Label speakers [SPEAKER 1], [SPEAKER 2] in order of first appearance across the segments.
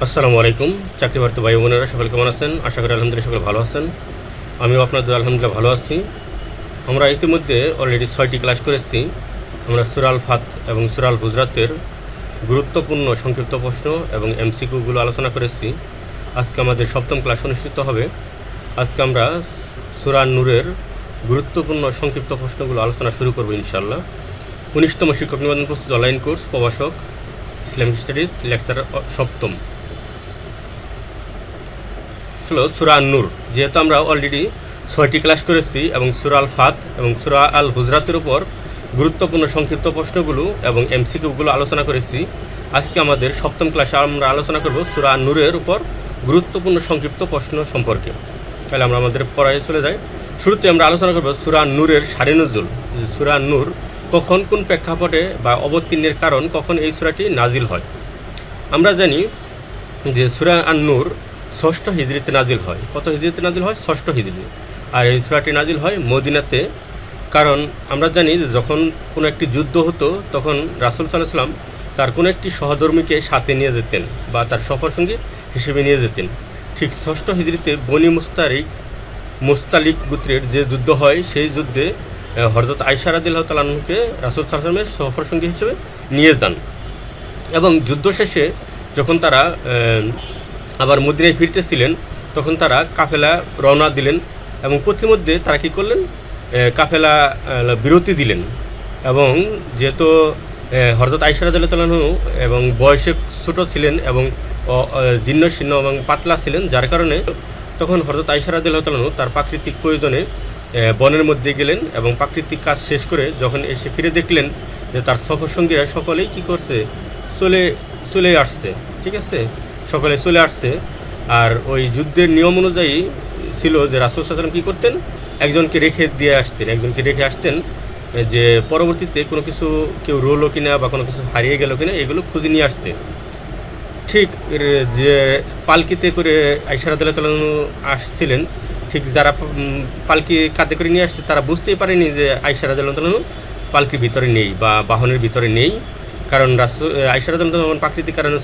[SPEAKER 1] আসসালামু আলাইকুম। চাকরিপ্রার্থী ভাই বোনেরা সকলে কেমন আছেন? আশা করি আলহামদুলিল্লাহ সকলে ভালো আছেন। আমিও আপনাদের আলহামদুলিল্লাহ ভালো আছি। আমরা ইতিমধ্যে অলরেডি 6টি ক্লাস করেছি। আমরা সূরা আল ফাত এবং সূরা আল হুজরাতের গুরুত্বপূর্ণ সংক্ষিপ্ত প্রশ্ন এবং এমসিকিউগুলো আলোচনা করেছি। আজকে আমাদের 7ম ক্লাস অনুষ্ঠিত হবে। আজকে আমরা সূরা নূরের গুরুত্বপূর্ণ সংক্ষিপ্ত প্রশ্নগুলো আলোচনা শুরু করব ইনশাআল্লাহ। 19তম শিক্ষক নিবন্ধন প্রস্তুতি অনলাইন কোর্স প্রভাষক ইসলামিক স্টাডিজ লেকচার 7ম হলো সূরা নূর। যেহেতু আমরা অলরেডি 6টি ক্লাস করেছি এবং সূরা আল ফাত এবং সূরা আল হুজরাতের উপর গুরুত্বপূর্ণ সংক্ষিপ্ত প্রশ্নগুলো এবং এমসিকিউগুলো আলোচনা করেছি। আজকে আমাদের 7ম ক্লাসে আমরা আলোচনা করব সূরা নূরের উপর গুরুত্বপূর্ণ সংক্ষিপ্ত প্রশ্ন সম্পর্কে। তাহলে আমরা আমাদের পড়ায় চলে যাই। শুরুতে আমরা আলোচনা করব সূরা নূরের শানে নুজুল। সূরা নূর কখন, কোন প্রেক্ষাপটে বা অবতীর্ণের কারণ, কখন এই সূরাটি নাজিল হয়। আমরা জানি যে সূরা নূর 6ষ্ঠ হিজরিতে নাজিল হয়। কত হিজরিতে নাজিল হয়? 6ষ্ঠ হিজরি। আর এই সূরাটি নাজিল হয় মদিনাতে। কারণ আমরা জানি যে যখন কোনো একটি যুদ্ধ হতো তখন রাসূল সাল্লাল্লাহু আলাইহি ওয়াসাল্লাম তার কোনো একটি সহধর্মীকে সাথে নিয়ে যেতেন বা তার সফরসঙ্গী হিসেবে নিয়ে যেতেন। ঠিক 6ষ্ঠ হিজরিতে বনি মুস্তালিক গোত্রের যে যুদ্ধ হয় সেই যুদ্ধে হযরত আয়েশা রাদিয়াল্লাহু তাআলা আনহাকে রাসূল সাল্লাল্লাহু আলাইহি ওয়াসাল্লামের সফরসঙ্গী হিসেবে নিয়ে যান। এবং যুদ্ধ শেষে যখন তারা আবার মদিনায় ফিরতেছিলেন তখন তারা কাফেলা রওনা দিলেন এবং পথিমধ্যে তারা কী করলেন? কাফেলা বিরতি দিলেন। এবং যেহেতু হযরত আয়েশা রাদিয়াল্লাহু তাআলা আনহা এবং বয়সে ছোট ছিলেন এবং জীর্ণশীর্ণ এবং পাতলা ছিলেন, যার কারণে তখন হযরত আয়েশা রাদিয়াল্লাহু তাআলা আনহা তার প্রাকৃতিক প্রয়োজনে বনের মধ্যে গেলেন এবং প্রাকৃতিক কাজ শেষ করে যখন এসে ফিরে দেখলেন যে তার সফরসঙ্গীরা সকলেই কী করছে? চলে আসছে। ঠিক আছে, সকলে চলে আসছে। আর ওই যুদ্ধের নিয়ম অনুযায়ী ছিল যে রাসূল সাল্লাল্লাহু আলাইহি ওয়াসাল্লাম কী করতেন? একজনকে রেখে আসতেন যে পরবর্তীতে কোনো কিছু কেউ রইলো কিনা বা কোনো কিছু হারিয়ে গেল কিনা এগুলো খুঁজে নিয়ে আসতে। ঠিক যে পালকিতে করে আয়েশা রাদিয়াল্লাহু তাআলা আসছিলেন, ঠিক যারা পালকি কাঁধে করে নিয়ে আসছে তারা বুঝতেই পারেনি যে আয়েশা রাদিয়াল্লাহু তাআলা পালকির ভিতরে নেই বা বাহনের ভিতরে নেই। কারণ আয়েশা রাদিয়াল্লাহু তাআলা যখন প্রাকৃতিক কারণে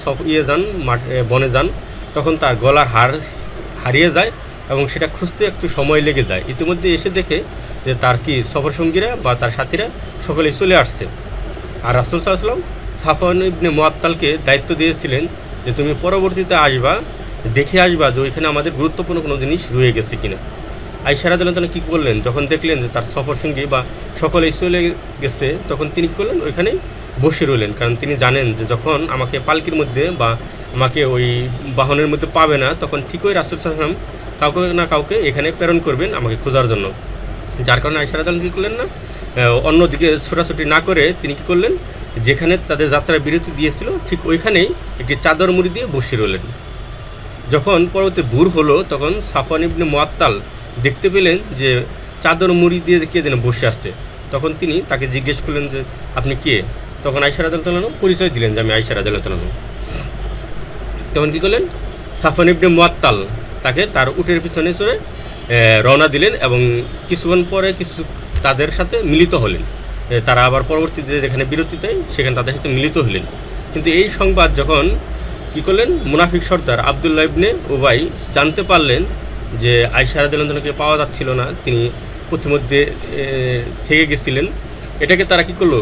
[SPEAKER 1] বনে যান তখন তার গলার হার হারিয়ে যায় এবং সেটা খুঁজতে একটু সময় লেগে যায়। ইতিমধ্যে এসে দেখে যে তার সফরসঙ্গীরা বা তার সাথীরা সকলেই চলে আসছে। আর রাসূল সাল্লাল্লাহু আলাইহি ওয়াসাল্লাম সাফওয়ান ইবনে মুআত্তালকে দায়িত্ব দিয়েছিলেন যে তুমি পরবর্তীতে আসবা, দেখে আসবা যে ওইখানে আমাদের গুরুত্বপূর্ণ কোনো জিনিস রয়ে গেছে কিনা। আয়েশা রাদিয়াল্লাহু তাআলা কী করলেন? যখন দেখলেন যে তার সফরসঙ্গী বা সকলেই চলে গেছে তখন তিনি কী করলেন? ওইখানেই বসে রইলেন। কারণ তিনি জানেন যে যখন আমাকে পালকির মধ্যে বা আমাকে ওই বাহনের মধ্যে পাবে না তখন ঠিকই রাসূল সাল্লাল্লাহু আলাইহি ওয়াসাল্লাম কাউকে না কাউকে এখানে প্রেরণ করবেন আমাকে খোঁজার জন্য। যার কারণে আয়েশা রাদিয়াল্লাহু তাআলা কী করলেন না, অন্যদিকে ছোটাছুটি না করে তিনি কী করলেন? যেখানে তাদের যাত্রা বিরতি দিয়েছিল ঠিক ওইখানেই একটি চাদর মুড়ি দিয়ে বসে রইলেন। যখন পরবর্তী ভোর হলো তখন সাফওয়ান ইবনে মুআত্তাল দেখতে পেলেন যে চাদর মুড়ি দিয়ে কে যেন বসে আসছে। তখন তিনি তাকে জিজ্ঞেস করলেন যে আপনি কে? তখন আয়েশা রাদিয়াল্লাহু তাআলা পরিচয় দিলেন যে আমি আয়েশা রাদিয়াল্লাহু তাআলা। তখন কী করলেন? সাফওয়ান ইবনে মুআত্তাল তাকে তার উটের পিছনে চড়ে রওনা দিলেন এবং কিছুক্ষণ পরে তাদের সাথে মিলিত হলেন। তারা আবার পরবর্তীতে যেখানে বিরতি দেয় সেখানে তাদের সাথে মিলিত হলেন। কিন্তু এই সংবাদ যখন কী করলেন? মুনাফিক সর্দার আব্দুল্লাহ ইবনে উবাই জানতে পারলেন যে আয়েশা রাদিয়াল্লাহু তাআলাকে পাওয়া যাচ্ছিল না, তিনি পথিমধ্যে থেকে গেছিলেন। এটাকে তারা কী করলো?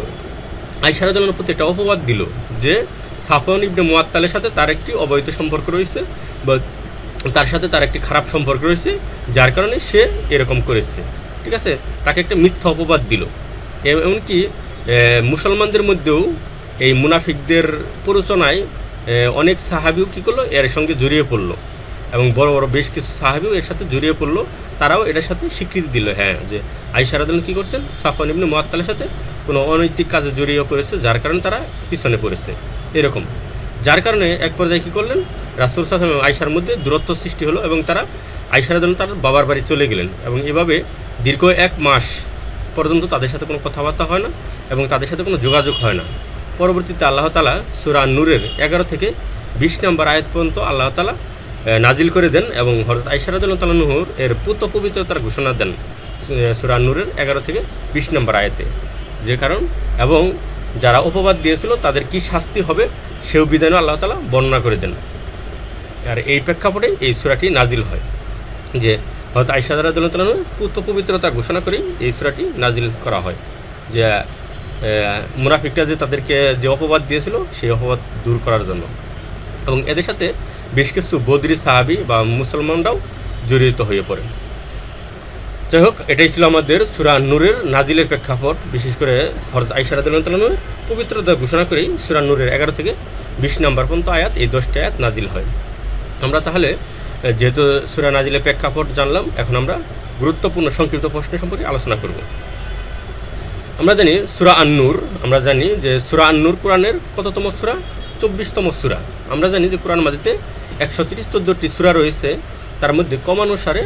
[SPEAKER 1] আয়েশা রাদিয়াল্লাহু তাআলার প্রতি একটা অপবাদ দিল যে সাফওয়ান ইবনে মুআত্তালের সাথে তার একটি অবৈধ সম্পর্ক রয়েছে বা তার সাথে তার একটি খারাপ সম্পর্ক রয়েছে, যার কারণে সে এরকম করেছে। ঠিক আছে, তাকে একটা মিথ্যা অপবাদ দিল। এমনকি মুসলমানদের মধ্যেও এই মুনাফিকদের প্ররোচনায় অনেক সাহাবিও কী করলো? এর সঙ্গে জড়িয়ে পড়লো এবং বড় বড় বেশ কিছু সাহাবিও এর সাথে জড়িয়ে পড়লো। তারাও এটার সাথে স্বীকৃতি দিল হ্যাঁ যে আয়েশা রাদিয়াল্লাহু কী করছেন? সাফওয়ান ইবনে মুআত্তালের সাথে কোনো অনৈতিক কাজে জড়িয়ে পড়েছে, যার কারণে তারা পিছনে পড়েছে এরকম। যার কারণে এক পর্যায়ে কী করলেন? রাসূল সাল্লাল্লাহু আলাইহি ওয়াসাল্লাম আয়েশার মধ্যে দূরত্ব সৃষ্টি হলো এবং তারা আয়েশা রাদিয়াল্লাহু তার বাবার বাড়ি চলে গেলেন এবং এভাবে দীর্ঘ 1 মাস পর্যন্ত তাদের সাথে কোনো কথাবার্তা হয় না এবং তাদের সাথে কোনো যোগাযোগ হয় না। পরবর্তীতে আল্লাহ তাআলা সূরা নূরের 11 থেকে 20 নম্বর আয়াত পর্যন্ত আল্লাহ তাআলা নাজিল করে দেন এবং হযরত আয়েশা রাদিয়াল্লাহু তাআলা আনহার এর পবিত্রতার ঘোষণা দেন সূরা নূরের 11 থেকে 20 নম্বর আয়াতে। যে কারণ এবং যারা অপবাদ দিয়েছিল তাদের কি শাস্তি হবে সেও বিধানও আল্লাহ তাআলা বর্ণনা করে দেন। আর এই প্রেক্ষাপটে এই সূরাটি নাজিল হয়, যে হযরত আয়েশা রাদিয়াল্লাহু তাআলা পবিত্রতা ঘোষণা করেই এই সূরাটি নাজিল করা হয়, যে মুনাফিকরা যে তাদেরকে যে অপবাদ দিয়েছিল সেই অপবাদ দূর করার জন্য। এবং এদের সাথে বেশ কিছু বদরি সাহাবি বা মুসলমানরাও জড়িত হয়ে পড়ে। যাই হোক, এটাই ছিল আমাদের সূরা নূরের নাজিলের প্রেক্ষাপট। বিশেষ করে হযরত আয়েশা রাদিয়াল্লাহু তাআলার পবিত্রতা ঘোষণা করেই সূরা নূরের 11 থেকে 20 নম্বর পর্যন্ত আয়াত, এই 10টি আয়াত নাজিল হয়। আমরা তাহলে যেহেতু সূরা নাজিলের প্রেক্ষাপট জানলাম, এখন আমরা গুরুত্বপূর্ণ সংক্ষিপ্ত প্রশ্ন সম্পর্কে আলোচনা করব। আমরা জানি সূরা আন-নূর, আমরা জানি যে সূরা আন-নূর কোরআনের কততম সূরা? 24তম সূরা। আমরা জানি যে কোরআন মাজিদে 130-14টি সূরা রয়েছে, তার মধ্যে ক্রমানুসারে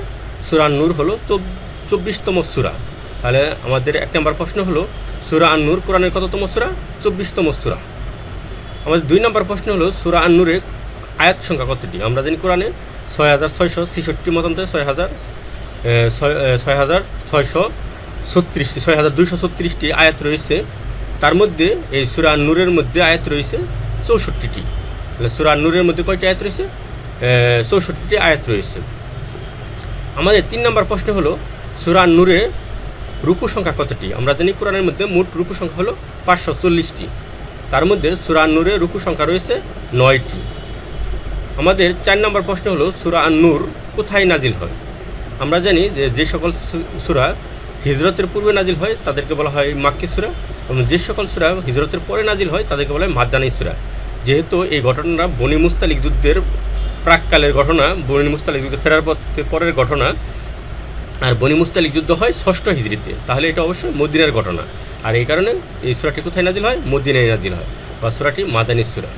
[SPEAKER 1] সূরা আন-নূর হলো 24তম সূরা। তাহলে আমাদের 1 নম্বর প্রশ্ন হলো সূরা আন-নূর কোরআনের কততম সূরা? 24তম সূরা। আমাদের 2 নম্বর প্রশ্ন হলো সূরা আন-নূরের আয়াত সংখ্যা কতটি? আমরা জানি কোরআনে 6666 মতান্তরে 6236টি আয়াত রয়েছে। তার মধ্যে এই সূরা আন-নূরের মধ্যে আয়াত রয়েছে 64টি। তাহলে সূরা আন-নূরের মধ্যে কয়টি আয়াত রয়েছে? 64টি আয়াত রয়েছে। আমাদের 3 নম্বর প্রশ্ন হলো সূরা আন-নূরে রুকু সংখ্যা কতটি? আমরা জানি কোরআনের মধ্যে মোট রুকু সংখ্যা হলো 540টি। তার মধ্যে সূরা আন-নূরে রুকু সংখ্যা রয়েছে 9টি। আমাদের 4 নম্বর প্রশ্ন হলো সূরা আন-নূর কোথায় নাজিল হয়? আমরা জানি যে সকল সূরা হিজরতের পূর্বে নাজিল হয় তাদেরকে বলা হয় মাক্কি সূরা, এবং যে সকল সূরা হিজরতের পরে নাজিল হয় তাদেরকে বলা হয় মাদানী সূরা। যেহেতু এই ঘটনাটা বনী মুস্তালিক যুদ্ধের প্রাককালের ঘটনা, বনী মুস্তালিক যুদ্ধে ফেরার পরের ঘটনা, আর বনী মুস্তালিক যুদ্ধ হয় 6ষ্ঠ হিজরিতে, তাহলে এটা অবশ্যই মদিনার ঘটনা। আর এই কারণে এই সূরাটি কোথায় নাজিল হয়? মদিনায় নাজিল হয়, বা সূরাটি মাদানী সূরা।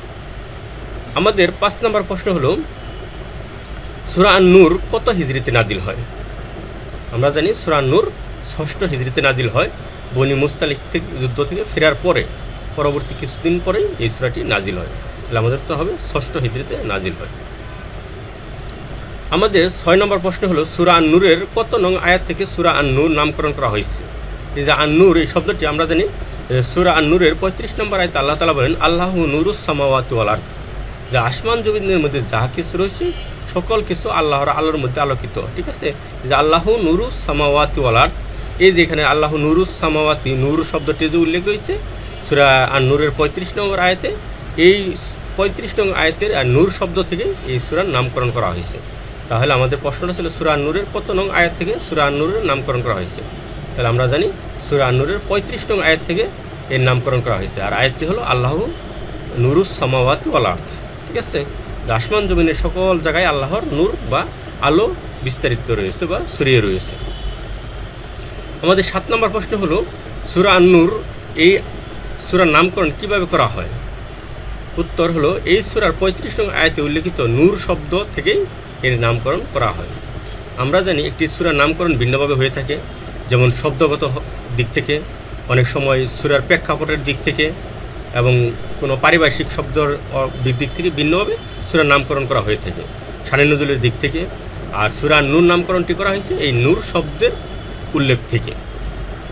[SPEAKER 1] আমাদের 5 নম্বর প্রশ্ন হলো সূরা আন-নূর কত হিজরিতে নাজিল হয়? আমরা জানি সূরা আন-নূর 6ষ্ঠ হিজরিতে নাজিল হয়, বনী মুস্তালিক যুদ্ধ থেকে ফেরার পরে পরবর্তী কিছুদিন পরেই এই সূরাটি নাজিল হয়। তাহলে আমাদের তো হবে 6ষ্ঠ হিজরিতে নাজিল হয়। আমাদের 6 নম্বর প্রশ্ন হলো সূরা আন-নূরের কত নং আয়াত থেকে সূরা আন-নূর নামকরণ করা হয়েছে? এই যে আন-নূর এই শব্দটি আমরা জানি সূরা আন-নূরের 35 নম্বর আয়াতে আল্লাহ তাআলা বলেন আল্লাহু নূরুস সামাওয়াতি ওয়াল আরদ, যে আসমান জমিনের মধ্যে যা কিছু রয়েছে সকল কিছু আল্লাহর আলোর মধ্যে আলোকিত। ঠিক আছে, যে আল্লাহু নূরুস সামাওয়াতি ওয়াল আরদ, এই যে এখানে আল্লাহু নূরুস সামাওয়াতি, নূর শব্দটি যে উল্লেখ রয়েছে সূরা আন-নূরের 35 নম্বর আয়াতে, এই 35 নং আয়াতের নূর শব্দ থেকে এই সূরার নামকরণ করা হয়েছে। তাহলে আমাদের প্রশ্নটা ছিল সূরা আন-নূরের কত নং আয়াত থেকে সূরা আন-নূরের নামকরণ করা হয়েছে? তাহলে আমরা জানি সূরা আন-নূরের 35 নং আয়াত থেকে এর নামকরণ করা হয়েছে। আর আয়াতটি হলো আল্লাহু নূরুস সামাওয়াতি ওয়াল আরদ। ঠিক আছে, আসমান জমিনের সকল জায়গায় আল্লাহর নূর বা আলো বিস্তারিত রয়েছে বা ছড়িয়ে রয়েছে। আমাদের 7 নম্বর প্রশ্ন হলো সূরা আন-নূর এই সূরার নামকরণ কিভাবে করা হয়? উত্তর হলো এই সূরার 35 নং আয়াতে উল্লেখিত নূর শব্দ থেকেই এর নামকরণ করা হয়। আমরা জানি একটি সূরার নামকরণ ভিন্নভাবে হয়ে থাকে, যেমন শব্দগত দিক থেকে, অনেক সময় সূরার প্রেক্ষাপটের দিক থেকে, এবং কোনো পারিভাষিক শব্দর দিক থেকে ভিন্নভাবে সূরার নামকরণ করা হয়ে থাকে, শানে নজুলের দিক থেকে। আর সূরা নূর নামকরণটি করা হয়েছে এই নূর শব্দের উল্লেখ থেকে।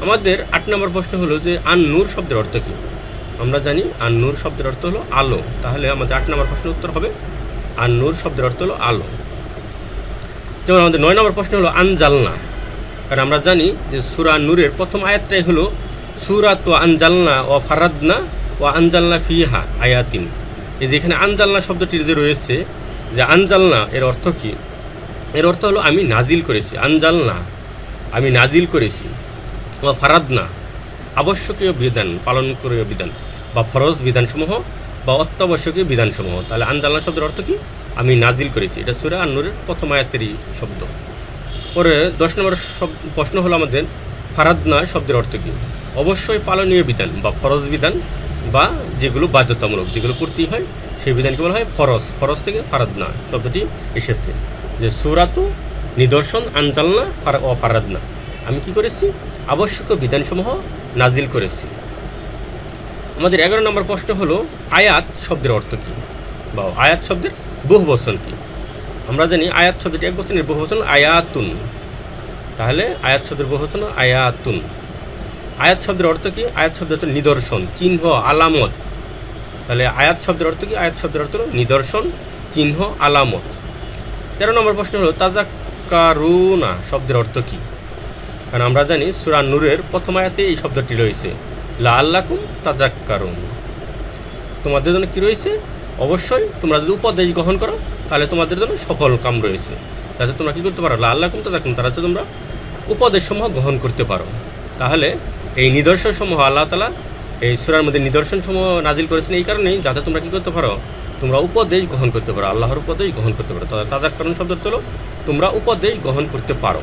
[SPEAKER 1] আমাদের 8 নম্বর প্রশ্ন হলো যে আন-নূর শব্দের অর্থ কী? আমরা জানি আন-নূর শব্দের অর্থ হলো আলো। তাহলে আমাদের 8 নম্বর প্রশ্নের উত্তর হবে আন-নূর শব্দের অর্থ হলো আলো। যেমন আমাদের 9 নম্বর প্রশ্ন হলো আনজালনা, কারণ আমরা জানি যে সূরা নূরের প্রথম আয়াতটাই হলো সূরাতু আনজালনা ওয়া ফারাদনা ওয়া আনজালনা ফিহা আয়াতিন। এই যে এখানে আনজালনা শব্দটি যে রয়েছে, যে আনজালনা এর অর্থ কী? এর অর্থ হলো আমি নাজিল করেছি। আনজালনা আমি নাজিল করেছি, ওয়া ফারাদনা আবশ্যকীয় বিধান, পালনকরীয় বিধান বা ফরজ বিধানসমূহ বা অত্যাবশ্যকীয় বিধানসমূহ। তাহলে আনজালনা শব্দের অর্থ কী? আমি নাজিল করেছি। এটা সূরা আন-নূরের প্রথম আয়াতেরই শব্দ। পরে 10 নম্বর প্রশ্ন হলো আমাদের ফারাদনা শব্দের অর্থ কী? অবশ্যই পালনীয় বিধান বা ফরজ বিধান, বা যেগুলো বাধ্যতামূলক, যেগুলো করতেই হয় সেই বিধানকে বলা হয় ফরজ। ফরজ থেকে ফারাদনা শব্দটি এসেছে, যে সূরাতু নিদর্শন আনজালনা ও ফারাদনা, আমি কি করেছি? আবশ্যকীয় বিধানসমূহ নাজিল করেছি। আমাদের 11 নম্বর প্রশ্ন হলো আয়াত শব্দের অর্থ কী, বা আয়াত শব্দের বহুবচন কী? আমরা জানি আয়াত শব্দটি এক বচনের বহুবচন আয়াতুন। তাহলে আয়াত শব্দের বহুবচন আয়াতুন। আয়াত শব্দের অর্থ কী? আয়াত শব্দের অর্থ নিদর্শন, চিহ্ন, আলামত। তাহলে আয়াত শব্দের অর্থ কী? আয়াত শব্দের অর্থ হলো নিদর্শন, চিহ্ন আলামত। 13 নম্বর প্রশ্ন হলো তাজাক্কারুনা শব্দের অর্থ কী? কারণ আমরা জানি সূরা নূরের প্রথম আয়াতে এই শব্দটি রয়েছে, লাআল্লাকুম তাজাক্কারুন। তোমাদের জন্য কী রয়েছে? অবশ্যই তোমরা যদি উপদেশ গ্রহণ করো তাহলে তোমাদের জন্য সফল কাম রয়েছে, যাতে তোমরা কী করতে পারো, লাআল্লাকুম তাজাক্কারুন, তারা তো তোমরা উপদেশসমূহ গ্রহণ করতে পারো। তাহলে এই নিদর্শনসমূহ আল্লাহ তাআলা এই সূরার মধ্যে নিদর্শনসমূহ নাজিল করেছেন এই কারণেই, যাতে তোমরা কী করতে পারো, তোমরা উপদেশ গ্রহণ করতে পারো, আল্লাহর উপদেশ গ্রহণ করতে পারো। তাজাক্কারুন শব্দ হলো তোমরা উপদেশ গ্রহণ করতে পারো।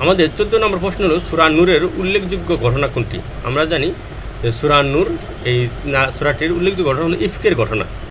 [SPEAKER 1] আমাদের 14 নম্বর প্রশ্ন হলো সূরা নূরের উল্লেখযোগ্য ঘটনা কোনটি? আমরা জানি যে সূরা নূর এই সূরাটির উল্লেখযোগ্য ঘটনা হলো ইফকের ঘটনা।